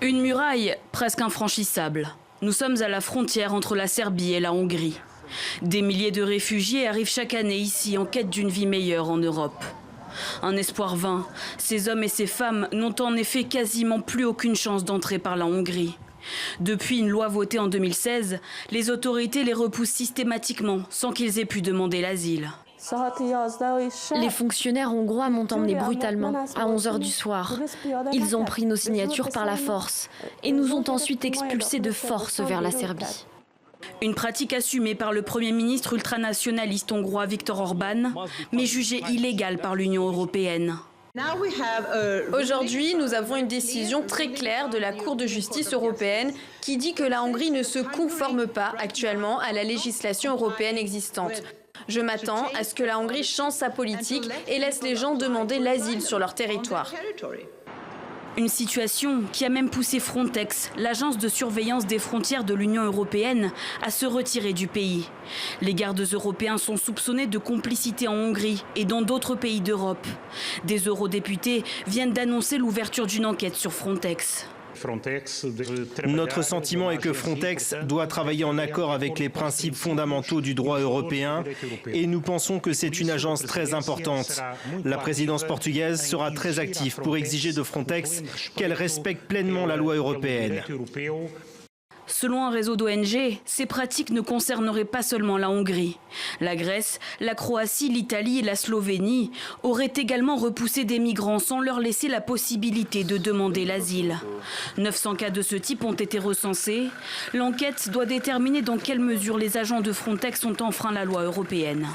Une muraille presque infranchissable. Nous sommes à la frontière entre la Serbie et la Hongrie. Des milliers de réfugiés arrivent chaque année ici en quête d'une vie meilleure en Europe. Un espoir vain. Ces hommes et ces femmes n'ont en effet quasiment plus aucune chance d'entrer par la Hongrie. Depuis une loi votée en 2016, les autorités les repoussent systématiquement sans qu'ils aient pu demander l'asile. Les fonctionnaires hongrois m'ont emmené brutalement à 11 h du soir. Ils ont pris nos signatures par la force et nous ont ensuite expulsés de force vers la Serbie. Une pratique assumée par le Premier ministre ultranationaliste hongrois Viktor Orban, mais jugée illégale par l'Union européenne. Aujourd'hui, nous avons une décision très claire de la Cour de justice européenne qui dit que la Hongrie ne se conforme pas actuellement à la législation européenne existante. Je m'attends à ce que la Hongrie change sa politique et laisse les gens demander l'asile sur leur territoire. Une situation qui a même poussé Frontex, l'agence de surveillance des frontières de l'Union européenne, à se retirer du pays. Les gardes européens sont soupçonnés de complicité en Hongrie et dans d'autres pays d'Europe. Des eurodéputés viennent d'annoncer l'ouverture d'une enquête sur Frontex. Notre sentiment est que Frontex doit travailler en accord avec les principes fondamentaux du droit européen et nous pensons que c'est une agence très importante. La présidence portugaise sera très active pour exiger de Frontex qu'elle respecte pleinement la loi européenne. Selon un réseau d'ONG, ces pratiques ne concerneraient pas seulement la Hongrie. La Grèce, la Croatie, l'Italie et la Slovénie auraient également repoussé des migrants sans leur laisser la possibilité de demander l'asile. 900 cas de ce type ont été recensés. L'enquête doit déterminer dans quelle mesure les agents de Frontex ont enfreint la loi européenne.